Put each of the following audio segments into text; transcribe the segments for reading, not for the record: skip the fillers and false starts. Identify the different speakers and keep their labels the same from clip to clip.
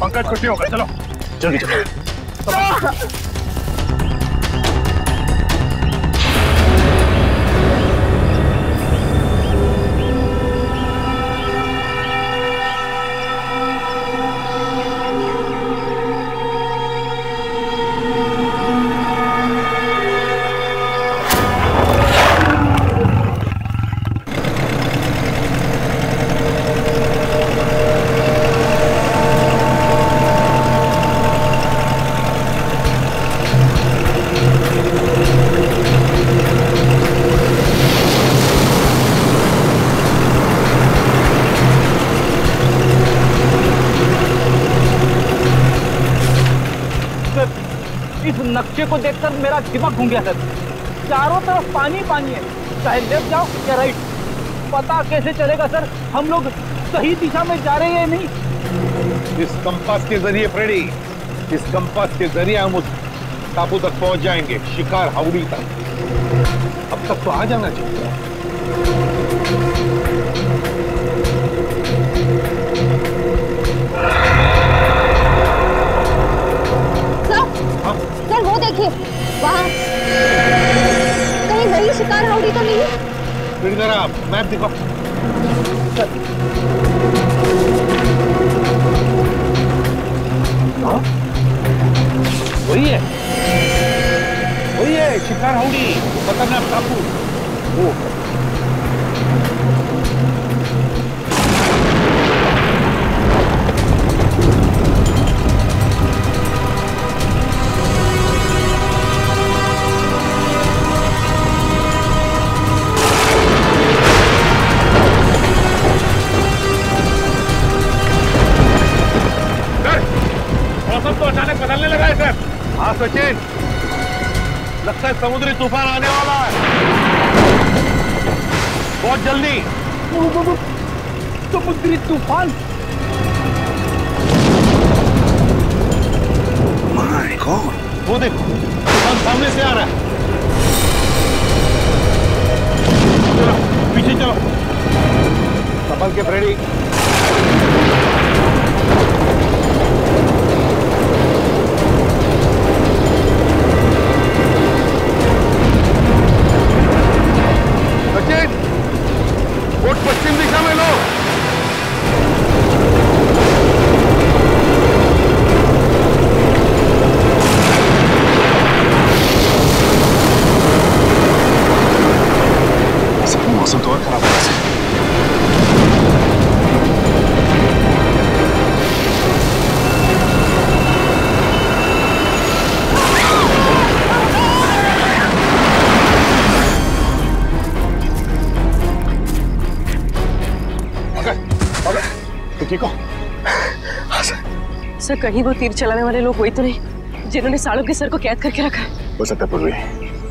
Speaker 1: पंकज कुछ नहीं होगा, चलो जल्दी चलो।
Speaker 2: नक्शे को देखकर मेरा दिमाग घूम गया सर। चारों तरफ पानी पानी है, चाहे लेफ्ट जाओ या राइट, पता कैसे चलेगा सर हम लोग सही दिशा में जा रहे हैं या नहीं?
Speaker 1: इस कंपास के जरिए फ्रेडी, इस कंपास के जरिए हम उस टापू तक पहुंच जाएंगे, शिकार हाउड़ी तक। अब तक तो आ जाना चाहिए।
Speaker 3: सर वो देखिए वहाँ कहीं वही शिकार हाउड़ी तो नहीं?
Speaker 1: फिर जरा मैप दिखाओ। वही है, वही है शिकार हाउड़ी, खतरनाक टापू। वो सचिन, लगता है समुद्री तूफान आने वाला है बहुत जल्दी।
Speaker 2: समुद्री तूफान?
Speaker 1: माय गॉड, वो देखो तूफान सामने से आ रहा है। चलो पीछे चलो, संभल के फ्रेडी। बोट पश्चिम दिशा में लो। मौसम तो और खराब हो रहा है। ठीक हो?
Speaker 4: हाँ सर, कहीं वो तीर चलाने वाले लोग वही तो नहीं जिन्होंने सालों के सर को कैद करके रखा है?
Speaker 5: हो सकता है पूर्वी,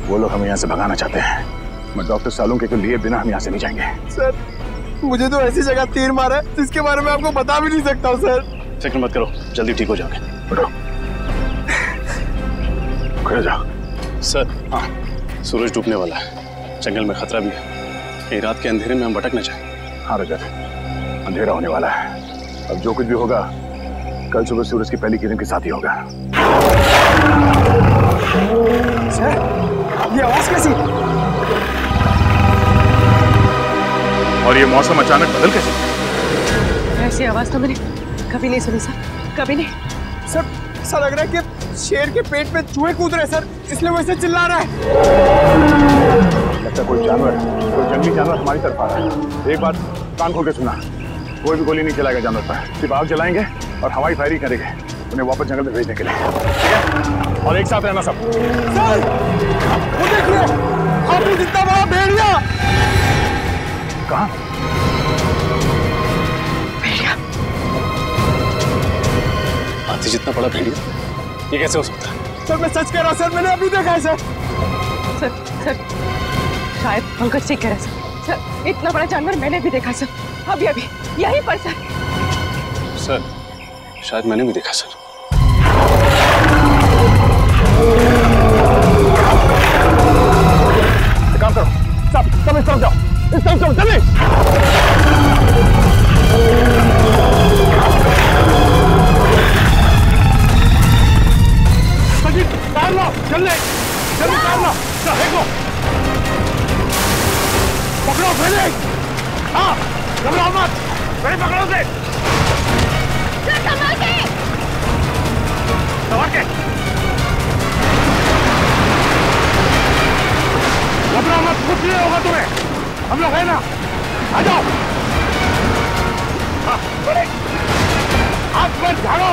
Speaker 5: वो लोग हमें यहाँ से भगाना चाहते हैं। मैं डॉक्टर सालुंके को लिए बिना हम यहाँ से नहीं जाएंगे।
Speaker 6: सर मुझे तो ऐसी जगह तीर मारा है जिसके बारे में आपको बता भी नहीं सकता हूँ सर।
Speaker 5: फिक्र मत करो, जल्दी ठीक हो जाओगे। उठो, खड़े जाओ।
Speaker 7: सर हाँ, सूरज डूबने वाला है, जंगल में खतरा भी है, कहीं रात के अंधेरे में हम भटक न जाए।
Speaker 5: हाँ रजत, अंधेरा होने वाला है। अब जो कुछ भी होगा कल सुबह सूरज की पहली किरण के साथ ही होगा।
Speaker 6: सर ये आवाज कैसी?
Speaker 5: और ये मौसम अचानक बदल कैसे?
Speaker 4: ऐसी आवाज तो मैंने कभी नहीं सुनी सर, कभी नहीं।
Speaker 6: सर ऐसा लग रहा है कि शेर के पेट में चूहे कूद रहे सर, इसलिए वो ऐसे चिल्ला रहा है।
Speaker 5: लगता कोई जानवर, कोई जंगली जानवर हमारी तरफ आ रहा है। एक बात कान खोल के सुनना, कोई भी गोली नहीं चलाएगा जानवर पर, सिर्फ आग जलाएंगे और हवाई फायरिंग करेंगे उन्हें वापस जंगल में भेजने के लिए, ठीक है? और एक साथ रहना सब।
Speaker 6: सर वो देखिए, हाथी जितना बड़ा भेड़िया।
Speaker 5: कहाँ?
Speaker 4: भेड़िया?
Speaker 7: हाथी जितना बड़ा भेड़िया? ये कैसे हो सकता है?
Speaker 6: सर मैं सच कह रहा हूँ सर, मैंने अभी देखा है सर।
Speaker 4: सर शायद पंकज ठीक कह रहा है सर, इतना बड़ा जानवर मैंने भी देखा सर, अभी यहीं पर सर।
Speaker 7: सर शायद मैंने भी देखा सर।
Speaker 5: काम करो, सब इस तरफ जाओ, इस तरफ जाओ, जल्दी।
Speaker 1: तार लो, जल्दी जल्दी तार लो, देखो पकड़ो फ्रेडी। हाँ घबराओ मत, फ्रेडी पकड़ो से।
Speaker 3: संभाल के,
Speaker 1: संभाल के, घबराओ मत, कुछ नहीं होगा तुम्हें, हम लोग है ना, आ जाओ। हाँ बड़े हाथ मत झाड़ो।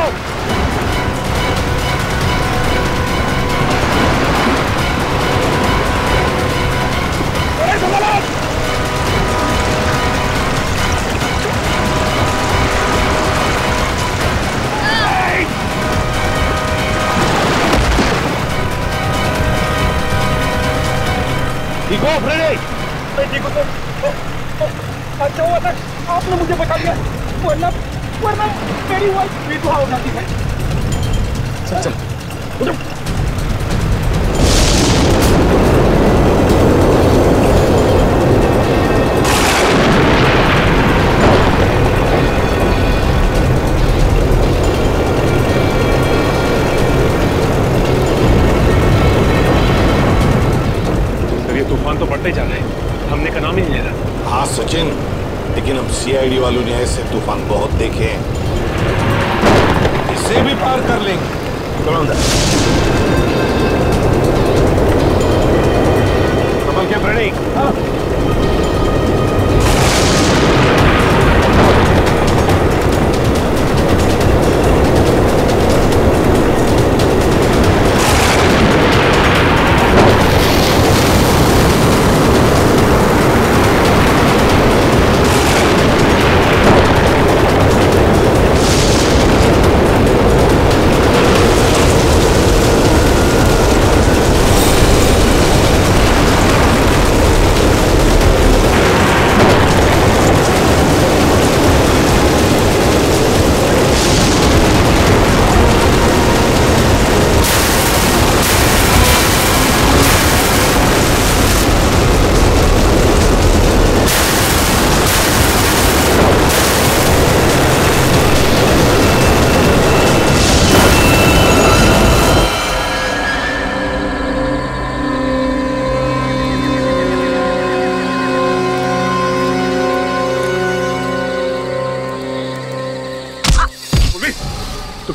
Speaker 1: बड़े संभालो। ठीक हो फ्रेडी?
Speaker 2: मैं ठीक हूँ तो अच्छा हुआ सर, आपने मुझे बचा लिया, वरना मेरी वाइफ विधवा हो जाती है।
Speaker 7: चल चल उधर।
Speaker 1: तूफान तो बढ़ते जा रहे हैं, हमने का नाम ही नहीं ले रहा।
Speaker 8: हाँ सचिन, लेकिन हम सीआईडी वालों ने ऐसे तूफान बहुत देखे हैं, इसे भी पार कर लेंगे। चलो अंदर।
Speaker 1: संभल के फ्रेडी। हाँ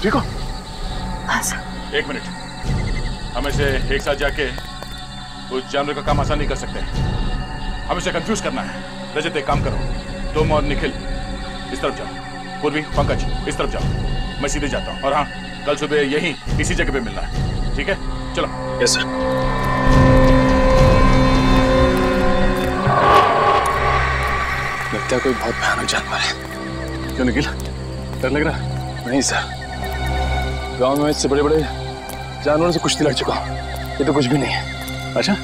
Speaker 5: ठीक हो?
Speaker 4: हाँ सर।
Speaker 5: एक मिनट, हम इसे एक साथ जाके उस जानवर का काम आसान नहीं कर सकते, हम इसे कंफ्यूज करना है। रजत एक काम करो, तुम और निखिल इस तरफ जाओ, पूर्वी पंकज इस तरफ जाओ, मैं सीधे जाता हूँ। और हाँ, कल सुबह यहीं इसी जगह पे मिलना है, ठीक है? चलो।
Speaker 7: Yes sir. लगता है कोई बहुत भयानक जानवर है।
Speaker 5: क्यों निखिल, डर लग रहा है?
Speaker 7: नहीं सर, गांव में इससे बड़े बड़े जानवरों से कुश्ती लड़ चुका हूं, ये तो कुछ भी नहीं है।
Speaker 5: अच्छा,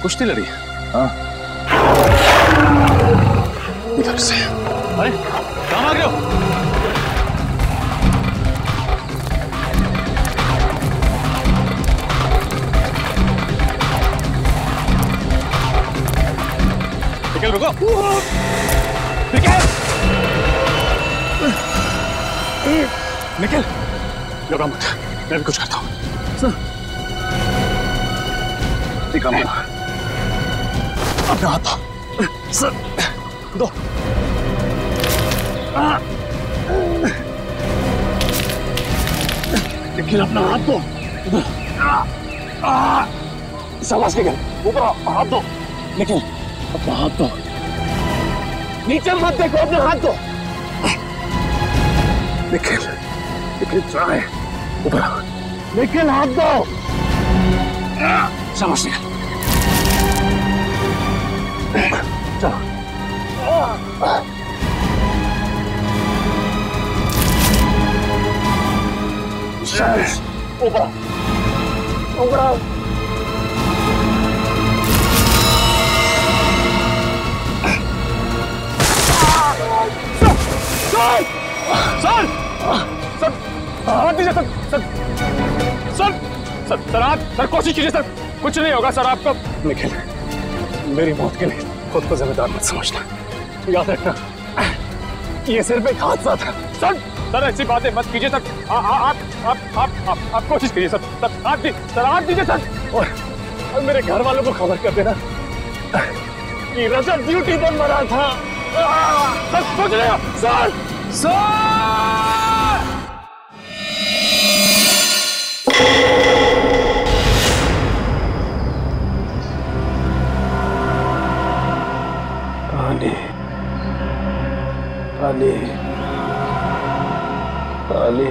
Speaker 5: कुश्ती लड़ी?
Speaker 7: हाँ, इधर से।
Speaker 5: अरे कहाँ आ गए हो? निकल, रुको। निकल, घबरा मत, मैं भी कुछ करता हूँ।
Speaker 7: काम करो, अपना हाथ दो। सर, दो। निखिल, अपना हाथ दो। शाबाश निखिल, ऊपर हाथ दो। निखिल, अपना हाथ दो। नीचे मत देखो, अपना हाथ दो। निखिल, निखिल ट्राई, ऊपर। निखिल, हाथ दो। शाबाश निखिल, चलो। ऊपर ऊपर।
Speaker 5: सर, सर, हाथ दीजिए sir, sir, sir, sir, sir, आप सर कोशिश कीजिए सर, कुछ नहीं होगा सर आपको।
Speaker 7: निखिल, मेरी मौत के लिए खुद को जिम्मेदार मत समझना, याद रखना ये सिर्फ एक हादसा था।
Speaker 5: सर
Speaker 7: सर ऐसी बातें मत कीजिए सर। आप कोशिश कीजिए सर। सर आप दीजिए सर। और मेरे घर वालों को खबर कर देना कि रजत ड्यूटी बंद मरा था। सर सोच रहे हो सर?
Speaker 9: पानी पानी पानी।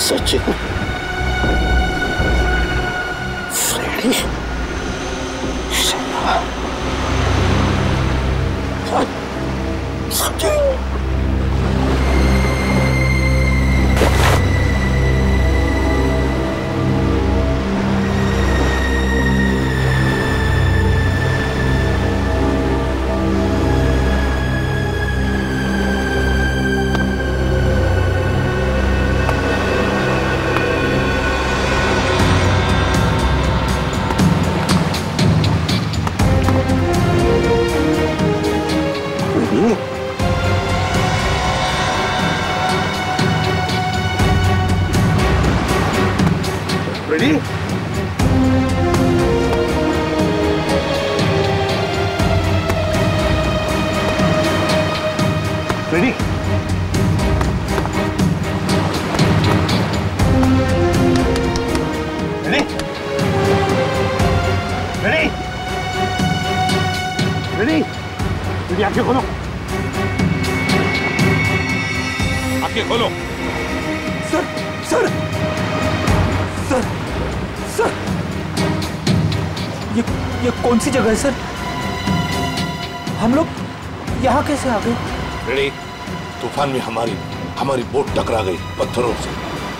Speaker 8: Sachin, Freddie, Sachin.
Speaker 1: Ready? Ready? Ready? Ready? Ready? Ready, आंखें खोलो। आंखें खोलो।
Speaker 6: सर सर सर सर ये कौन सी जगह है सर? हम लोग यहाँ कैसे आ गए?
Speaker 8: रेडी, तूफान में हमारी बोट टकरा गई पत्थरों से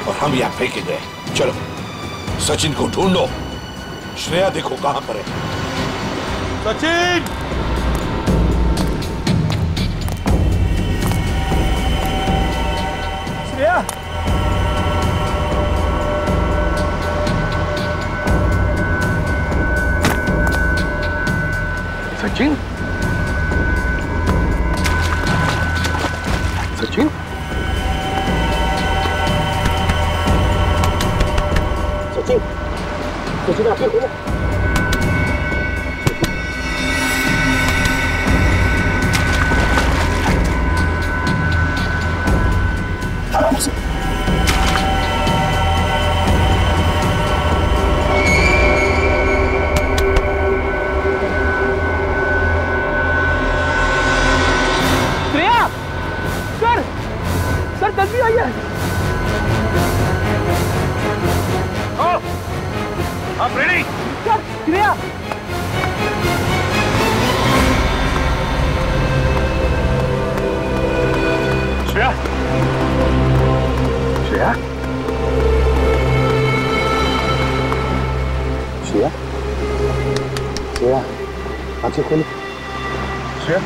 Speaker 8: और हम यहाँ फेंके गए। चलो सचिन को ढूंढो। श्रेया देखो कहाँ पर है। सचिन!
Speaker 6: श्रेया!
Speaker 1: सचिन? सचिन? सचिन? सचिन आंखें खोलो।
Speaker 5: आंखें खोलो। श्रेया,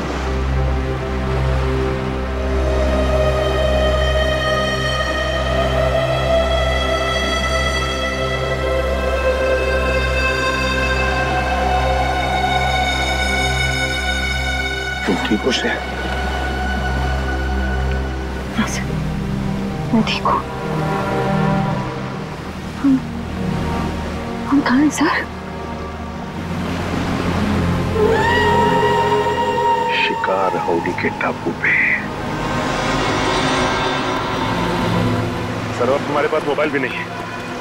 Speaker 5: तुम ठीक हो श्रेया?
Speaker 3: मैं ठीक हूँ। हम कहाँ हैं सर?
Speaker 5: शिकार हाउडी के टापू पे। सर अब हमारे पास मोबाइल भी नहीं है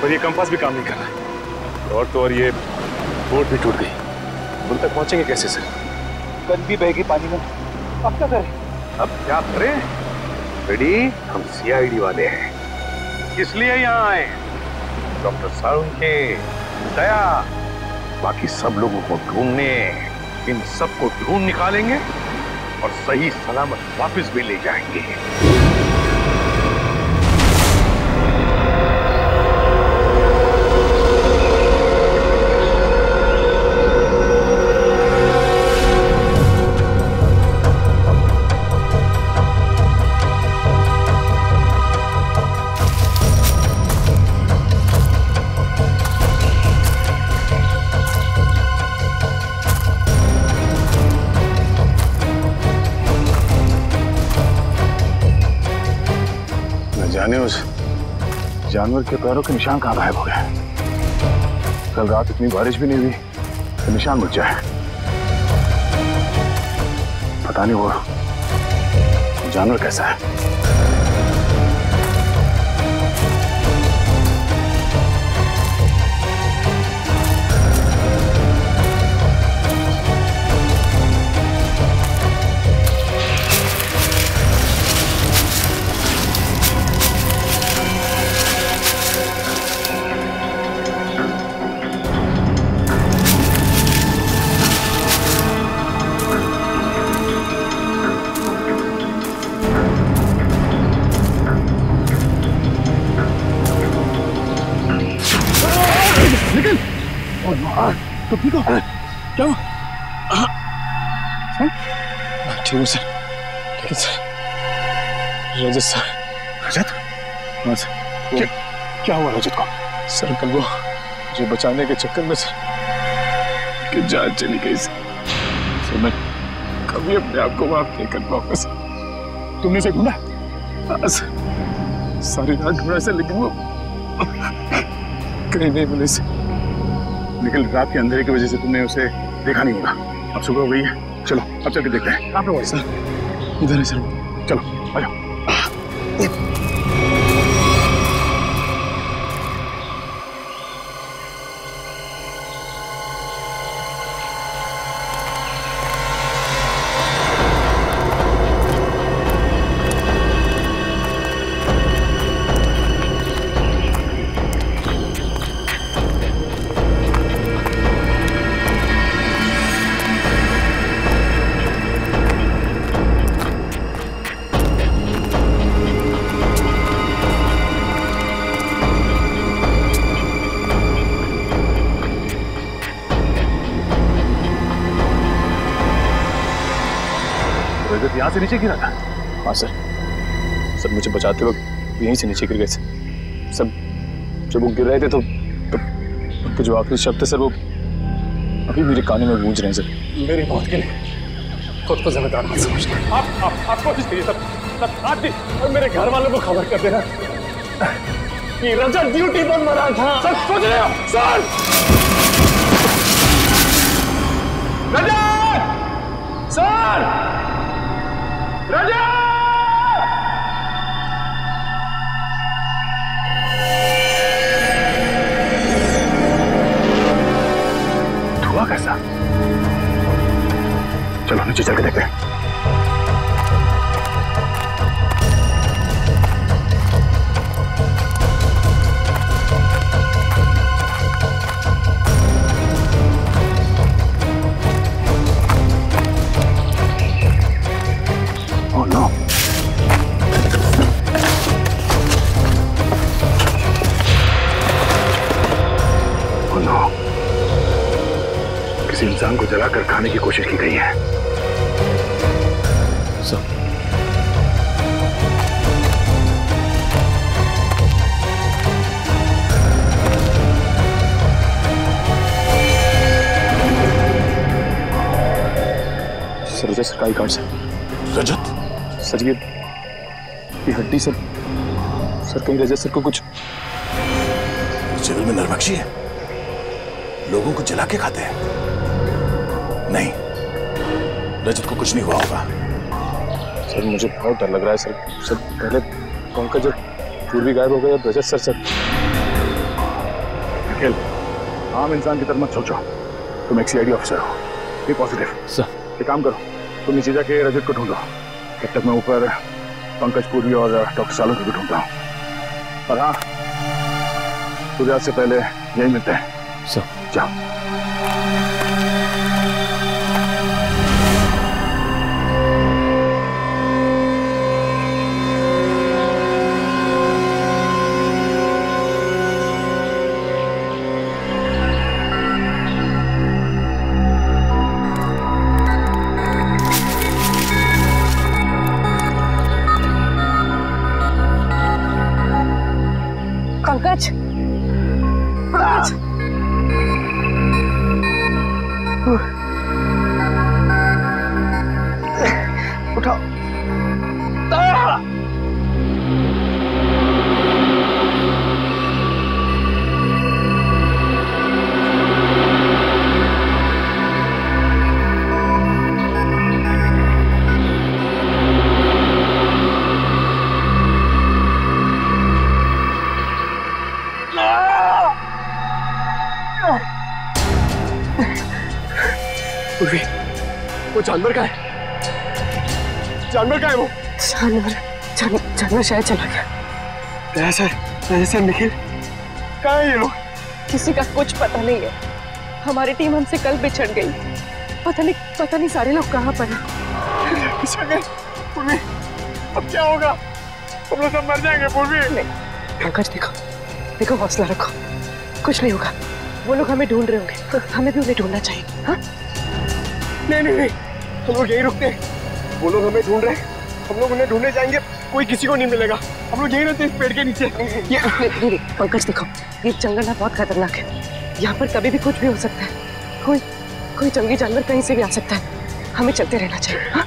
Speaker 5: और ये कंपास भी काम नहीं कर रहा, और तो और ये बोट भी टूट गई। उन तक पहुंचेंगे कैसे सर?
Speaker 2: गन भी बह गई पानी में, अब क्या करें?
Speaker 5: अब क्या करें? रेडी, हम सीआईडी वाले हैं, इसलिए यहाँ आए। डॉक्टर सारुण के दया, बाकी सब लोगों को ढूंढने, इन सबको ढूंढ निकालेंगे और सही सलामत वापस भी ले जाएंगे। जाने उस जानवर के पैरों के निशान कहाँ गायब हो गए। कल रात इतनी बारिश भी नहीं हुई तो निशान मुझ जाए। पता नहीं वो जानवर कैसा है। तो ठीक हो? क्या हुआ? ठीक हूँ सर, लेकिन सर रजत सर। रजत? हाँ सर। क्या हुआ रजत को? सर कल वो मुझे बचाने के चक्कर में सर कि जान चली गई सर। मैं कभी अपने आप को माफ नहीं कर पाऊंगा सर। तुमने उसे ढूंढा? हाँ सर, सारी रात ढूंढा सर, लेकिन वो कहीं नहीं मिले सर। लेकिन रात के अंधेरे की वजह से तुमने उसे देखा नहीं होगा। अब सुबह हो गई है, चलो अब चल के देखते हैं। कहाँ पे हुआ सर? इधर है सर, चलो आ जाओ। यहाँ से नीचे गिरा था? हाँ सर, सर मुझे बचाते वक्त यहीं से नीचे गिर गए सर। जब वो गिर रहे थे तो उनके जो आखिरी शब्द थे सर वो अभी मेरे कानों में गूंज रहे हैं सर। मेरी मौत के लिए खुद को जिम्मेदार मत समझना। आप कोशिश करिए सर, आप भी और मेरे घर वालों को खबर कर देना कि रजत ड्यूटी पर मरा था। सर सोच रहे हो? सर रजत! सर रजत! धुआं कैसा? चलो नीचे चल के देखते हैं। किसी इंसान को जलाकर खाने की कोशिश की गई है।
Speaker 7: सर रजत सरकारी कार्ड से।
Speaker 8: रजत?
Speaker 7: सर ये हड्डी सर कहीं रजत सर को कुछ
Speaker 8: जंगल में नरभक्षी है, लोगों को जला के खाते हैं। नहीं, रजत को कुछ नहीं हुआ होगा।
Speaker 7: सर मुझे बहुत डर लग रहा है सर पहले पंकज जब पूर्वी गायब हो गया रजत सर
Speaker 5: निखिल, आम इंसान की तरह मत सोचो, तुम एक सीआईडी ऑफिसर हो, बी पॉजिटिव।
Speaker 7: सर
Speaker 5: एक काम करो, तुम नीचे जाके रजत को ढूंढो, तब तक मैं ऊपर पंकज पूर्वी और डॉक्टर सालों को भी ढूंढता हूँ। और हाँ, सूर्यास्त से पहले यही मिलते हैं।
Speaker 7: सर
Speaker 5: जाओ।
Speaker 4: पंकज, पंकज,
Speaker 6: उठाओ। पूर्वी, वो जानवर का है? जानवर का है वो?
Speaker 4: जानवर शायद चला गया।
Speaker 6: सर निखिल, कहाँ है ये लोग?
Speaker 4: किसी का कुछ पता नहीं है। हमारी टीम हमसे कल बिछड़ गई। पता नहीं सारे लोग कहाँ पर हैं।
Speaker 6: बिछड़ गए? पूर्वी, अब क्या होगा? हम लोग सब मर जाएंगे पूर्वी।
Speaker 4: नहीं पंकज, देखो हौसला रखो, कुछ नहीं होगा। वो लोग हमें ढूंढ रहे होंगे, हमें भी उन्हें ढूंढना चाहिए। हाँ?
Speaker 6: नहीं, हम लोग यहीं रुकते हैं। वो लोग हमें ढूंढ रहे हैं, हम लोग उन्हें ढूंढने जाएंगे, कोई किसी को नहीं मिलेगा। हम लोग यहीं रहते हैं इस पेड़ के नीचे।
Speaker 4: नहीं पंकज, देखो ये जंगल ना बहुत खतरनाक है। यहाँ पर कभी भी कुछ भी हो सकता है। कोई जंगली जानवर कहीं से भी आ सकता है। हमें चलते रहना चाहिए। हाँ?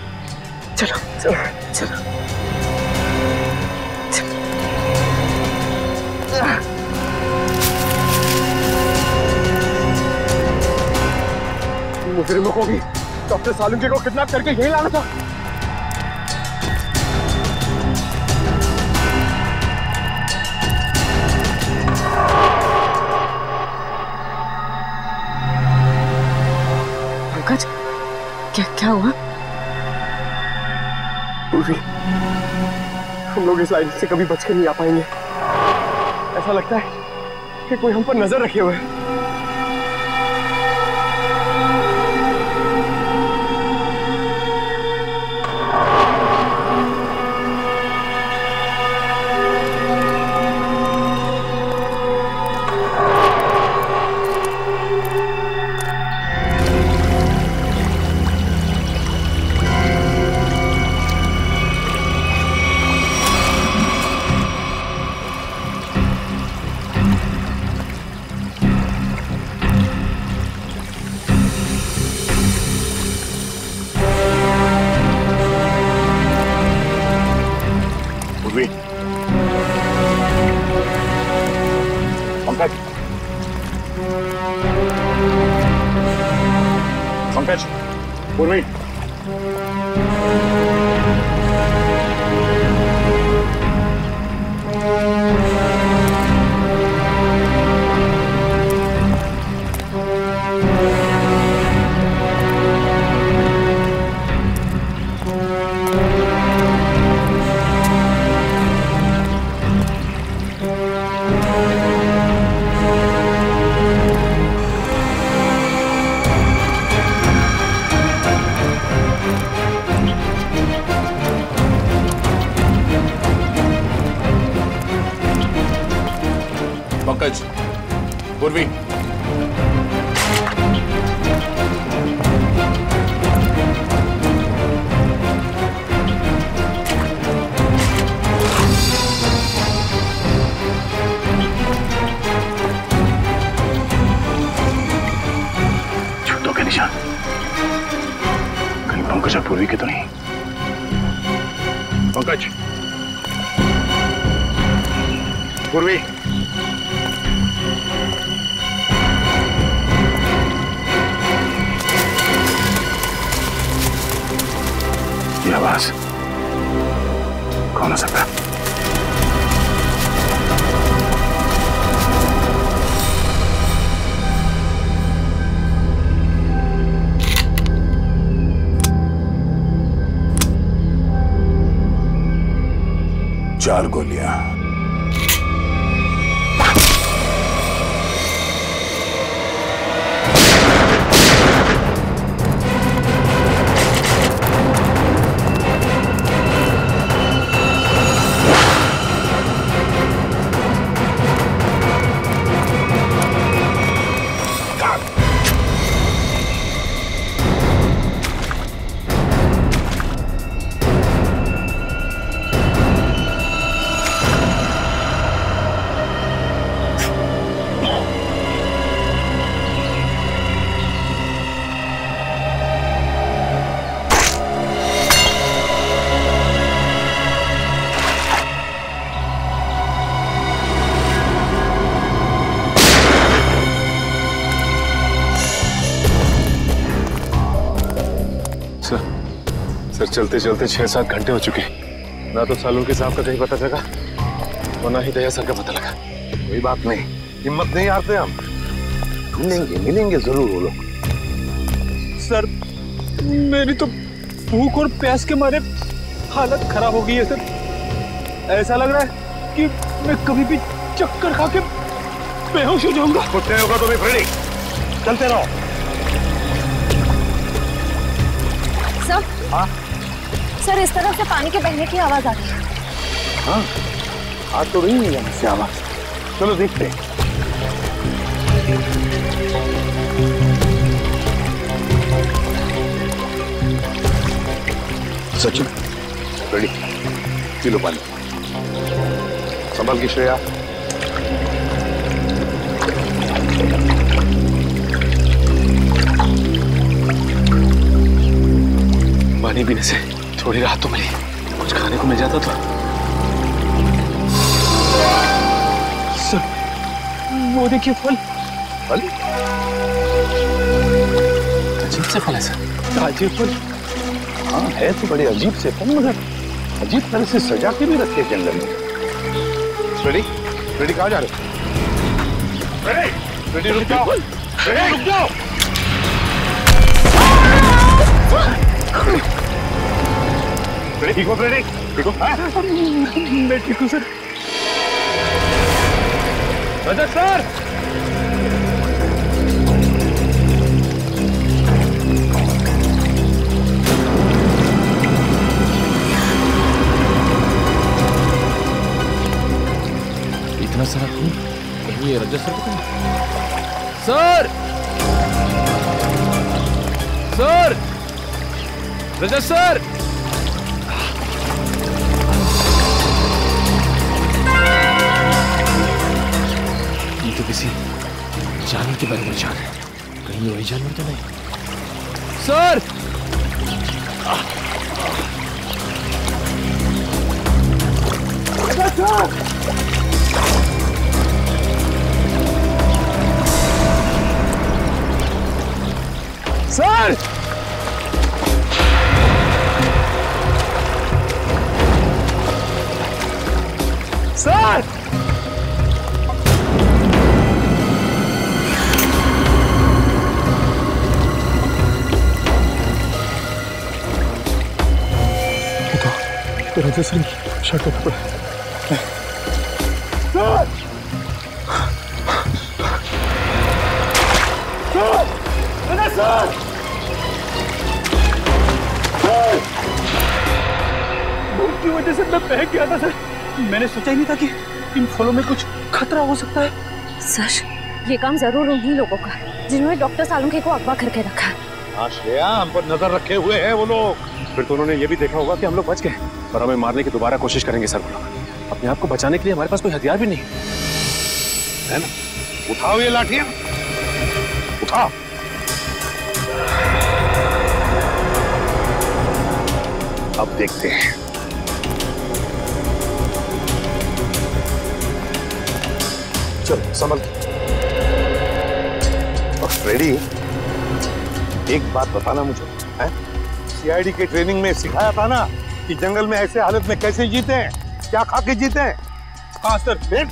Speaker 4: चलो।
Speaker 6: मुजरिमों को भी डॉक्टर सालुंके को किडनैप करके यहीं लाना था।
Speaker 4: पंकज, क्या हुआ?
Speaker 6: पूर्वी, हम लोग इस लाइन से कभी बच के नहीं आ पाएंगे। ऐसा लगता है कि कोई हम पर नजर रखे हुए है।
Speaker 5: पंकज, पूर्वी,
Speaker 8: पंकज, पूर्वी,
Speaker 5: पंकज, पूर्वी, ये आवाज कौन हो सकता है?
Speaker 8: चार गोलियां।
Speaker 7: सर चलते चलते 6-7 घंटे हो चुके, ना तो सालुंके साहब का कहीं पता लगा और ना ही दया सर का पता लगा।
Speaker 1: कोई बात नहीं, हिम्मत नहीं हारते हम, ढूंढेंगे, मिलेंगे जरूर वो लोग।
Speaker 2: सर मेरी तो भूख और प्यास के मारे हालत खराब हो गई है सर। ऐसा लग रहा है कि मैं कभी भी चक्कर खा के बेहोश हो जाऊंगा।
Speaker 1: कुछ नहीं होगा तुम्हें फ्रेडी, चलते रहो।
Speaker 3: सर,
Speaker 1: हाँ
Speaker 3: सर इस तरफ से पानी के बहने की आवाज आ रही है।
Speaker 1: हाँ, आ तो रही है यहाँ से आवाज। चलो देखते हैं। सचिन, रेडी, पी लो पानी। संभल की श्रेया।
Speaker 2: पानी पीने से थोड़ी राहत तो मिली, कुछ खाने को मिल जाता तो। सर वो देखिए फल।
Speaker 1: फल?
Speaker 2: अजीब से फल है सर। अजीब फल?
Speaker 1: हाँ है तो बड़े अजीब से फल, मगर अजीब तरह से सजा के भी रखे जंगल में। रेडी, रेडी कहाँ जा रहे हो? रेडी, रेडी रुक जाओ, रेडी रुक जाओ। ठीक हो फ्रेडी? ठीक हो?
Speaker 2: मैं ठीक हूँ सर। रजत सर! इतना सारा खून, ये रजत सर को सर! सर! रजत सर! तो किसी जानवर के बारे में जान है, कहीं वही जानवर तो नहीं। सर! सर! सर! रजत सर शक होता पड़ा। भूख की वजह से मैं बह गया था सर। मैंने सोचा ही नहीं था कि इन फलों में कुछ खतरा हो सकता है।
Speaker 3: सर ये काम जरूर उन्हीं लोगों का है जिन्होंने डॉक्टर सालुंके को अगवा करके रखा है।
Speaker 1: हाँ श्रेया, हम पर नजर रखे हुए हैं वो लोग।
Speaker 7: फिर तो उन्होंने ये भी देखा होगा कि हम लोग बच गए और हमें मारने की दोबारा कोशिश करेंगे सर। वो लोग अपने आप को बचाने के लिए हमारे पास कोई हथियार भी नहीं
Speaker 1: है ना? उठाओ ये लाठियां, उठाओ। अब देखते हैं चलो संभल के। और फ्रेडी, एक बात बताना मुझे, हैं? सीआईडी के ट्रेनिंग में सिखाया था ना कि जंगल में ऐसे हालत में कैसे जीते हैं, क्या खा के जीते हैं?
Speaker 7: हाँ सर।
Speaker 1: फिर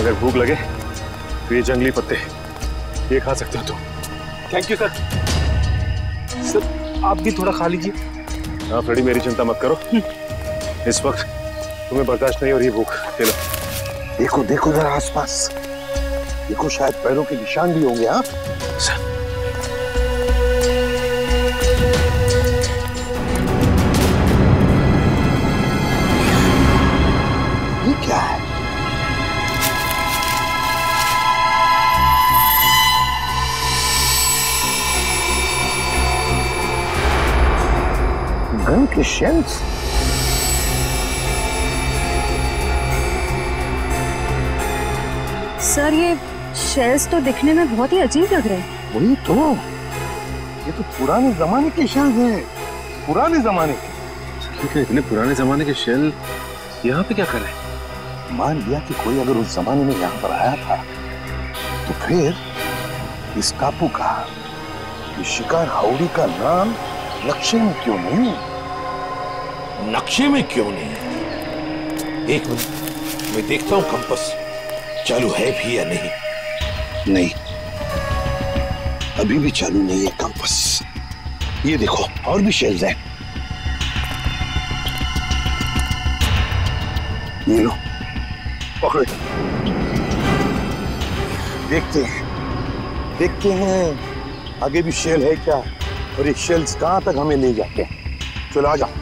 Speaker 5: अगर भूख लगे तो ये जंगली पत्ते ये खा सकते हो तुम।
Speaker 7: Thank you sir. सर आप भी थोड़ा खा लीजिए।
Speaker 5: हाँ फ्रेडी, मेरी चिंता मत करो, इस वक्त तुम्हें बर्दाश्त नहीं हो रही भूख। ले लो।
Speaker 1: देखो देखो जरा आसपास, देखो शायद पैरों के निशान भी होंगे। हाँ ये क्या है? गन के शेल्स?
Speaker 3: सर ये शेल्स तो दिखने में बहुत ही अजीब लग रहे हैं।
Speaker 1: वही तो, ये तो पुराने जमाने के शेल्स हैं, पुराने जमाने के।
Speaker 5: ठीक है, इतने पुराने जमाने के शेल यहाँ पे क्या कर रहे हैं?
Speaker 1: मान लिया कि कोई अगर उस जमाने में यहाँ पर आया था तो फिर इस टापू का, इस शिकार हाउड़ी का नाम नक्शे में क्यों नहीं?
Speaker 8: नक्शे में क्यों नहीं? एक मिनट, मैं देखता हूं कंपास चालू है भी या नहीं।
Speaker 1: नहीं, अभी भी चालू नहीं है कंपास। ये देखो और भी शेल्स हैं। ये लो, पकड़ो। देखते हैं आगे भी शेल है क्या, और ये शेल्स कहां तक हमें ले जाते हैं। चलो आ जाओ।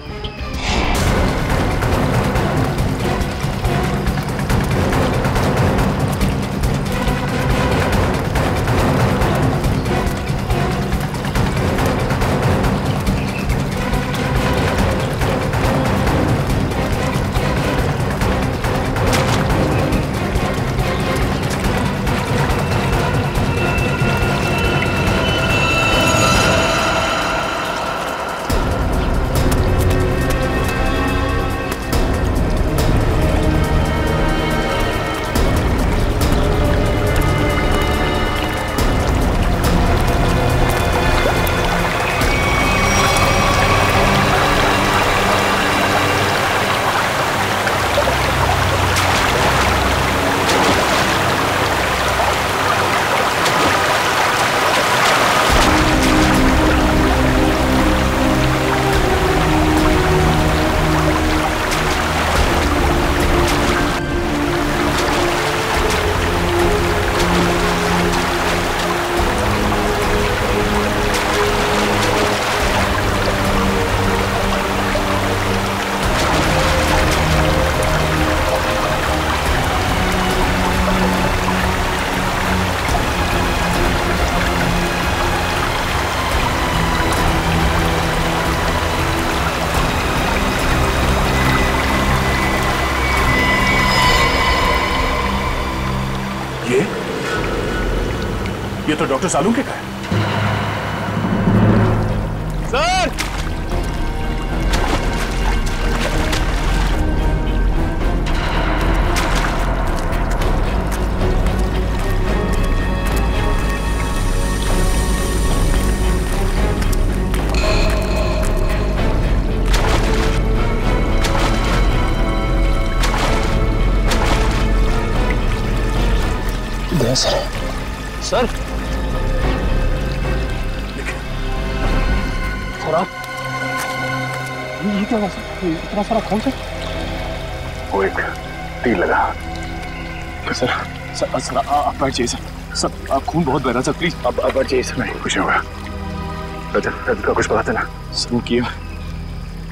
Speaker 5: ये तो डॉक्टर सालुंके का है।
Speaker 7: सर
Speaker 2: सर ये क्या हुआ सर? इतना सारा खून सर?
Speaker 5: वो एक तीर लगा।
Speaker 7: सर आप बैठ जाइए सर। आप खून बहुत बह रहा सर, प्लीज आप बैठ जाइए सर।
Speaker 5: नहीं कुछ नहीं होगा। रजत का कुछ पता चला?
Speaker 7: सर की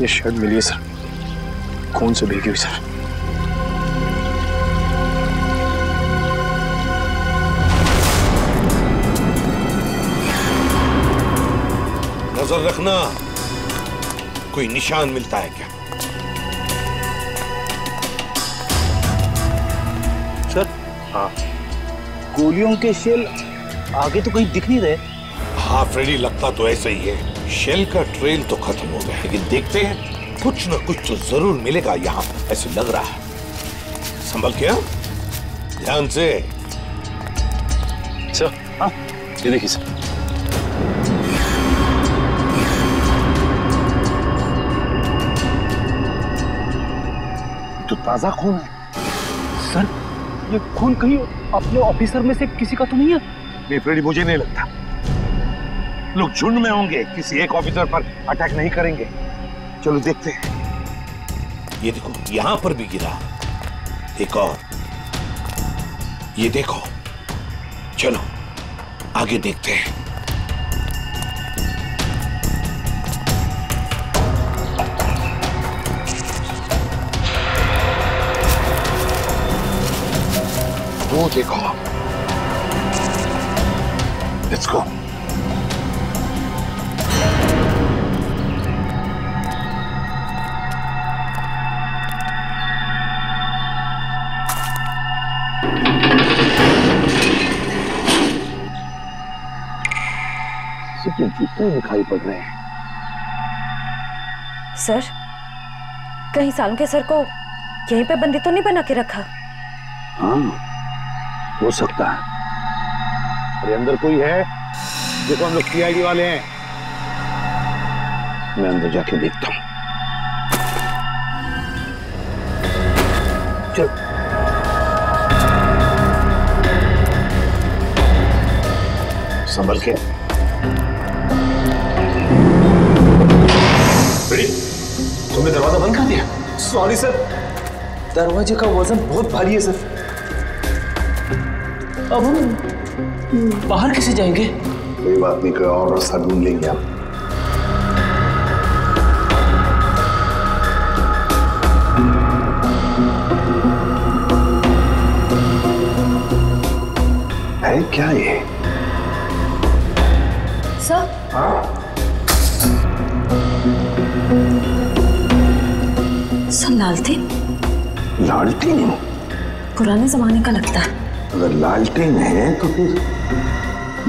Speaker 7: ये शर्ट मिली है सर, खून से भीगी हुई सर।
Speaker 8: नजर रखना, कोई निशान मिलता है क्या?
Speaker 2: सर
Speaker 5: हाँ
Speaker 2: गोलियों के शेल आगे तो कहीं दिख नहीं रहे।
Speaker 8: हाँ फ्रेडी, लगता तो ऐसा ही है। शेल का ट्रेल तो खत्म हो गया, लेकिन देखते हैं कुछ न कुछ तो जरूर मिलेगा यहाँ, ऐसे लग रहा है। संभल के ध्यान से।
Speaker 7: सर हाँ ये देखिए सर।
Speaker 1: तो ताजा खून है
Speaker 2: सर, ये खून कहीं अपने ऑफिसर में से किसी का तो नहीं है?
Speaker 1: नहीं फ्रेडी, मुझे नहीं लगता। लोग झुंड में होंगे, किसी एक ऑफिसर पर अटैक नहीं करेंगे। चलो देखते हैं।
Speaker 8: ये देखो यहां पर भी गिरा, एक और, ये देखो। चलो आगे देखते हैं।
Speaker 1: वो देखो। Let's go. जूते दिखाई पड़ रहे हैं।
Speaker 3: सर, कहीं सालम के सर को यहीं पे बंदी तो नहीं बना के रखा?
Speaker 1: हाँ, हो सकता है। अरे अंदर कोई है? देखो हम लोग सीआईडी वाले हैं। मैं अंदर जाके देखता हूँ। चल। संभल के।
Speaker 7: तुमने दरवाजा बंद कर दिया? सॉरी सर, दरवाजे का वजन बहुत भारी है सर। अब हम बाहर कैसे जाएंगे?
Speaker 1: कोई बात नहीं, कोई और रास्ता ढूंढ लेंगे हम। है क्या ये?
Speaker 3: सर,
Speaker 1: हाँ?
Speaker 3: सर लालटेन?
Speaker 1: लालटेन?
Speaker 3: पुराने जमाने का लगता है।
Speaker 1: अगर लालटेन है तो फिर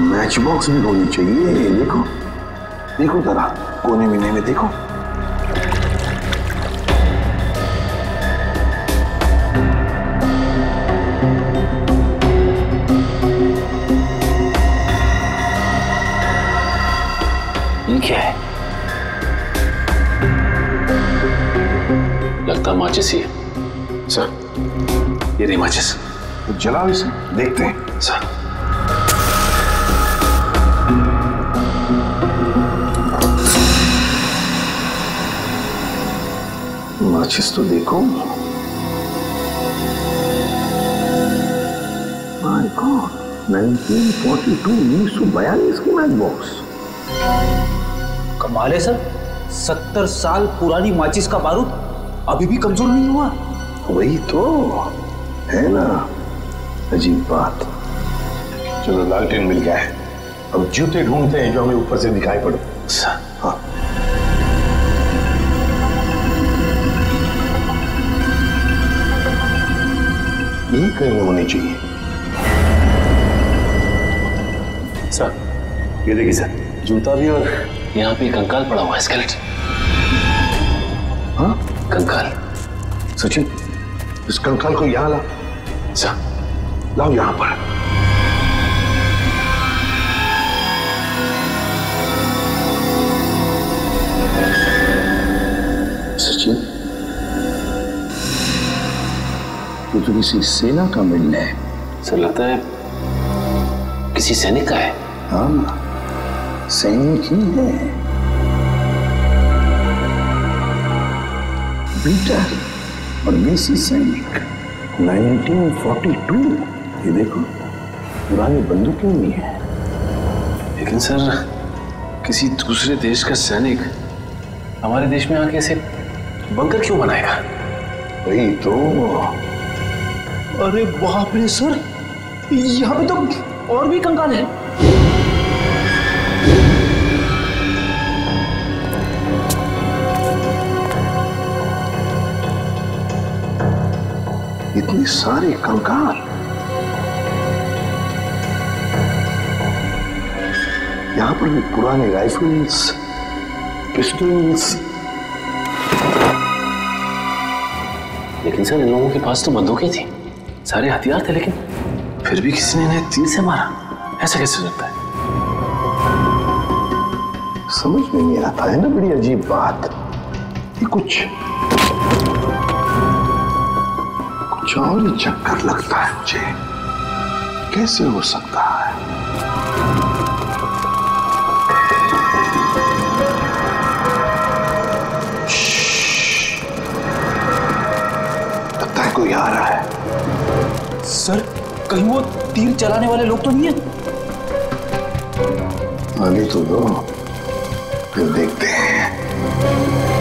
Speaker 1: मैच बॉक्स भी होनी चाहिए। देखो देखो जरा, कोने मीने में देखो।
Speaker 7: ये क्या है? लगता माचिस ही है। सर ये रही माचिस।
Speaker 1: तो जलाओ इसे, देखते हैं।
Speaker 7: सर
Speaker 1: माचिस तो देखो। माय गॉड, 1942, 1942 की मैच बॉक्स।
Speaker 2: कमाल है सर, 70 साल पुरानी माचिस का बारूद अभी भी कमजोर नहीं हुआ।
Speaker 1: वही तो है ना, अजीब बात। चलो लालटेन मिल गया है, अब जूते ढूंढते हैं जो हमें ऊपर से दिखाई पड़े। हाँ यही कहीं होनी चाहिए।
Speaker 7: सर ये देखिए सर, जूता भी और यहाँ पे कंकाल पड़ा हुआ है, स्केलेट।
Speaker 1: हाँ
Speaker 7: कंकाल।
Speaker 1: सचिन, इस कंकाल को यहाँ ला।
Speaker 7: सर
Speaker 1: लाओ यहाँ पर। सचिन, ये तो किसी सेना का मिल है।
Speaker 7: सर लगता है किसी सैनिक का है।
Speaker 1: हाँ सैनिक ही है। बीटर और मेसी सैनिक, 1942। ये देखो पुरानी बंदूकें भी हैं।
Speaker 7: लेकिन सर किसी दूसरे देश का सैनिक हमारे देश में आके ऐसे बंकर क्यों बनाएगा?
Speaker 1: वही तो।
Speaker 2: अरे बाप रे सर, यहाँ पे तो और भी कंकाल है।
Speaker 1: इतने सारे कंकाल। यहाँ पर भी पुराने राइफल्स, पिस्टल्स।
Speaker 7: लेकिन सर इन लोगों के पास तो बंदूकें थी।
Speaker 9: सारे हथियार थे, लेकिन फिर भी किसी ने इन्हें तीर से मारा। ऐसा कैसे हो सकता है?
Speaker 1: समझ में नहीं आता है ना, बड़ी अजीब बात। ये कुछ और ही चक्कर लगता है मुझे। कैसे हो सकता है? लगता है कोई आ रहा है।
Speaker 2: सर, कहीं वो तीर चलाने वाले लोग तो नहीं है?
Speaker 1: आगे तो दो, फिर देखते हैं।